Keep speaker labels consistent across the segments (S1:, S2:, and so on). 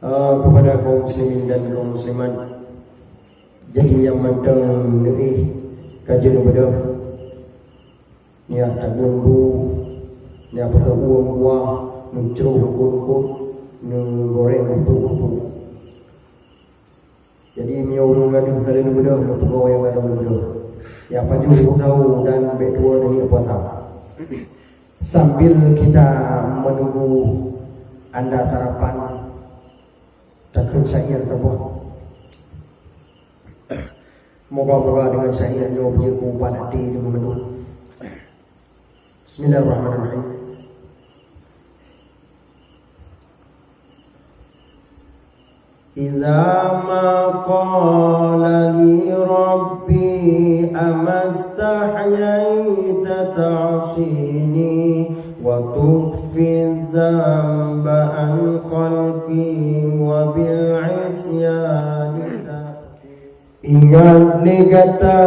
S1: kepada kaum muslimin dan kaum muslimat. Jadi yang mantang ni kajian pada ni tak nunggu ni apa uang mencuruk hukum goreng hukum. Jadi menyuruhkan kalian pada pegawai yang ada pada ya apa juga tahu dan berdua ni puasa. Sambil kita menunggu anda sarapan takut syair sebuah. Moga-moga dengan syair yang punya kumpulan hati ini memenuh. Bismillahirrahmanirrahim. Idza ma qala li rabbi amastahyaita ta'sini wa tukhfi dzamba an khalqi wa bil isyani. Ingat ni kata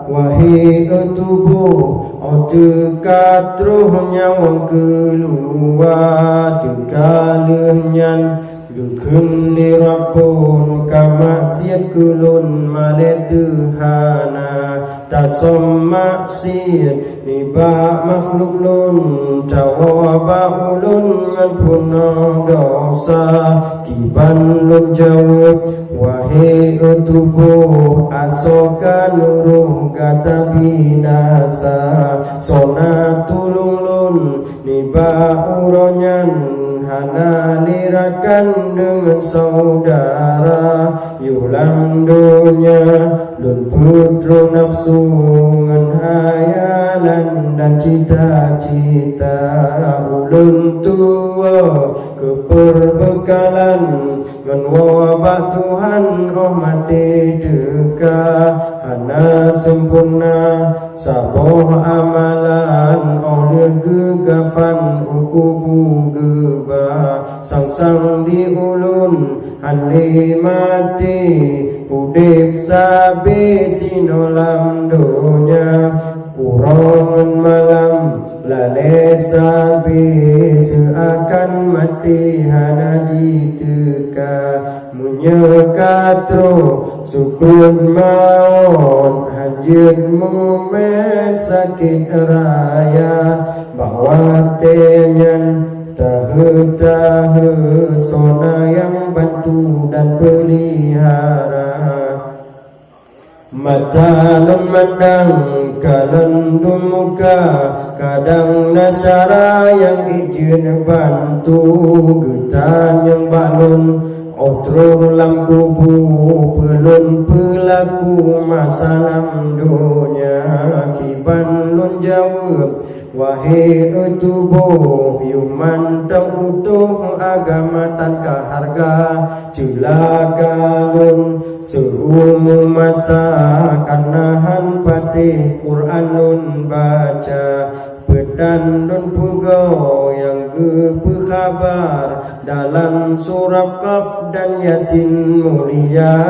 S1: wahai tubuh otekatruh nyawang keluar tekalunyan Gukun di rapun kamaksiat kulun malet tuhana tasom maksiat niba makhluk lun tawaba ulun nganpuna dosa kiban lun jawab wahai tubuh asokan nuruh kata binasa sona tulung lun niba uronyan hana lirakan dengan saudara yulang dunia lun putru nafsu ngan hayalan dan cita-cita ulun tua keperbekalan ngan wabak Tuhan rahmati deka hana sempurna saboh amalan oleh gegafan ukubu geba sang-sang di ulun hanli mati udip sabi sinolam dunia urongan malam lale sabi seakan mati hana diteka munyekatro sukun maun hanjut mumet sakit raya bawa tenyan tahu sona yang bantu dan pelihara mata memandang kalendung muka kadang nasara yang izin bantu getan yang balun otro lam kubu pelun pelaku masalam dunia kiban lun jawab wahai tubuh yuman utuh agama tanpa harga julagalun seumur masa kanahan patih Quran lun baca pedan lun pegau yang khabar dalam surah Qaf dan Yasin mulia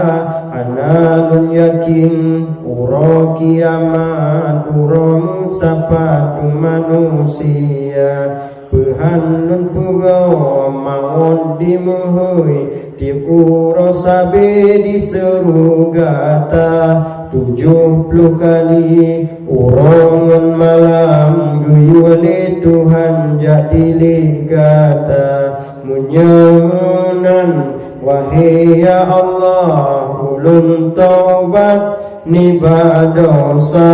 S1: analun yakin uro kiamat uro sapat manusia pehanun pegau maun dimuhui di uro sabe diseru gata 70 kali urongan malam guyuli Tuhan jatili gata munyamunan wahai ya Allah ulun taubat niba dosa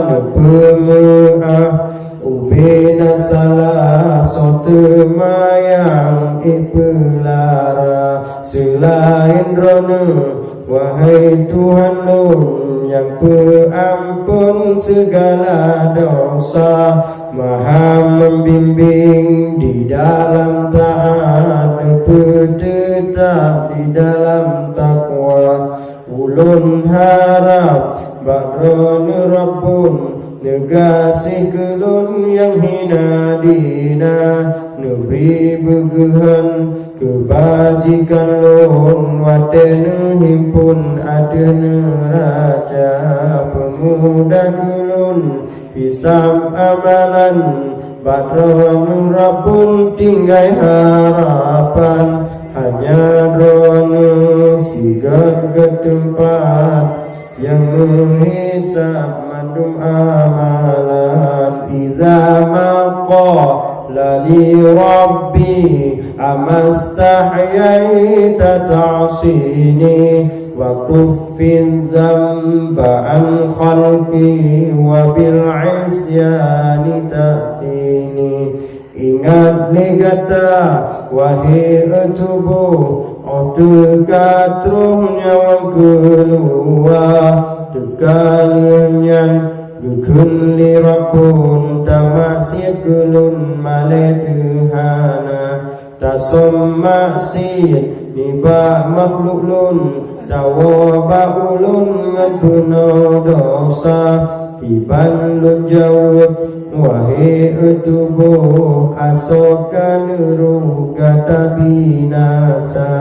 S1: nepemah ubina salah sotemayang ipelara selain rona wahai Tuhan lun yang peampun segala dosa maha membimbing di dalam taat tetap di dalam takwa ulun harap bakron rabbun negasi kelun yang hina dina negeri begehan kebajikan lun waden himpun ada neraja pemuda kelun pisam amalan bakron rabbun tinggai harapan hanya hisab mandum amalan idza maqala li rabbi amastahyaita ta'sini wa kuffin zamba an khalqi wa bil isyani ta'tini. Ingat ni kata wahai tubuh terkatrungnya keluar tekalian Gukuli Rabbun tamasir kulun malai Tuhana tasom maksir nibah makhluk lun tawabah ulun ngeduna dosa tiban lun jawab wahai tubuh asokan ruh kata binasa.